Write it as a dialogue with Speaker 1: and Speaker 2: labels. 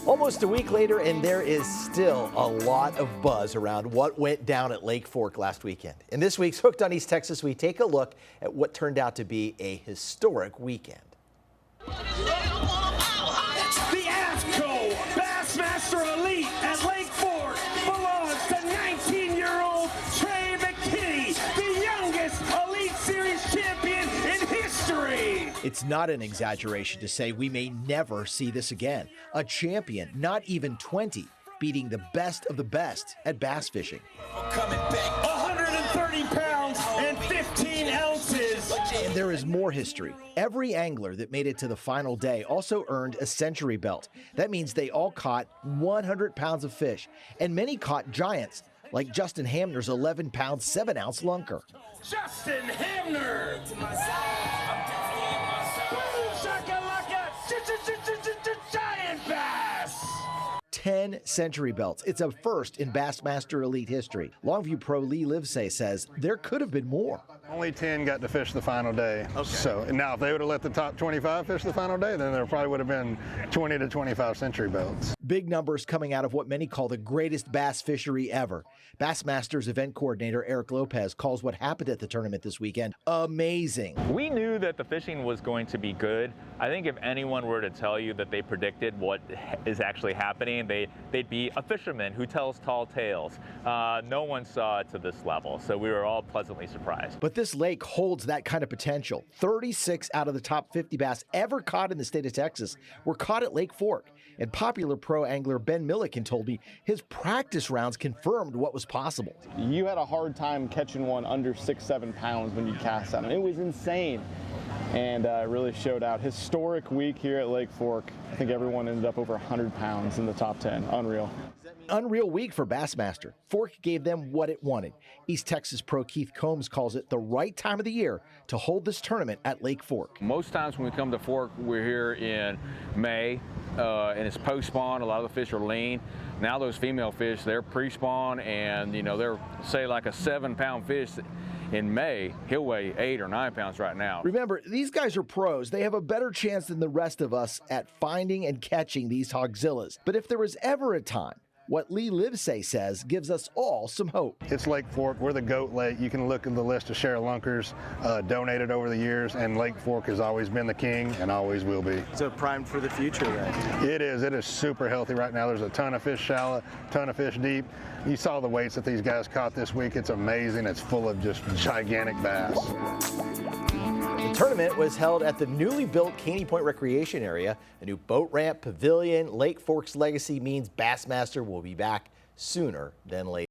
Speaker 1: Almost a week later, and there is still a lot of buzz around what went down at Lake Fork last weekend. In this week's Hooked on East Texas, we take a look at what turned out to be a historic weekend.
Speaker 2: The AFCO Bassmaster Elite at Lake Fork belongs to 19-year-old Trey McKinney, the youngest Elite Series champion in history.
Speaker 1: It's not an exaggeration to say we may never see this again. A champion, not even 20, beating the best of the best at bass fishing.
Speaker 2: 130 pounds and 15 ounces.
Speaker 1: And there is more history. Every angler that made it to the final day also earned a century belt. That means they all caught 100 pounds of fish, and many caught giants, like Justin Hamner's 11-pound, 7-ounce lunker.
Speaker 2: Justin Hamner. Giant bass.
Speaker 1: 10 century belts. It's a first in Bassmaster Elite history. Longview pro Lee Livesay says there could have been more.
Speaker 3: Only 10 got to fish the final day. Okay. So now if they would have let the top 25 fish the final day, then there probably would have been 20 to 25 century belts.
Speaker 1: Big numbers coming out of what many call the greatest bass fishery ever. Bassmaster's event coordinator Eric Lopez calls what happened at the tournament this weekend amazing.
Speaker 4: We knew that the fishing was going to be good. I think if anyone were to tell you that they predicted what is actually happening, they'd be a fisherman who tells tall tales. No one saw it to this level, so we were all pleasantly surprised.
Speaker 1: But this lake holds that kind of potential. 36 out of the top 50 bass ever caught in the state of Texas were caught at Lake Fork. And popular pro angler Ben Milliken told me his practice rounds confirmed what was possible.
Speaker 5: You had a hard time catching one under 6-7 pounds when you cast on it. It was insane. And really showed out. Historic week here at Lake Fork. I think everyone ended up over 100 pounds in the top 10. Unreal.
Speaker 1: Unreal week for Bassmaster. Fork gave them what it wanted. East Texas pro Keith Combs calls it the right time of the year to hold this tournament at Lake Fork.
Speaker 6: Most times when we come to Fork, we're here in May, and it's post-spawn. A lot of the fish are lean. Now those female fish, they're pre-spawn, and they're, say, like a 7-pound fish. In May, he'll weigh 8 or 9 pounds right now.
Speaker 1: Remember, these guys are pros. They have a better chance than the rest of us at finding and catching these hogzillas. But if there was ever a time, what Lee Livesay says gives us all some hope.
Speaker 3: It's Lake Fork. We're the GOAT Lake. You can look at the list of share lunkers donated over the years, and Lake Fork has always been the king and always will be.
Speaker 7: So primed for the future then?
Speaker 3: It is. It is super healthy right now. There's a ton of fish shallow, ton of fish deep. You saw the weights that these guys caught this week. It's amazing. It's full of just gigantic bass.
Speaker 1: The tournament was held at the newly built Caney Point Recreation Area. A new boat ramp, pavilion. Lake Fork's legacy means Bassmaster will be back sooner than later.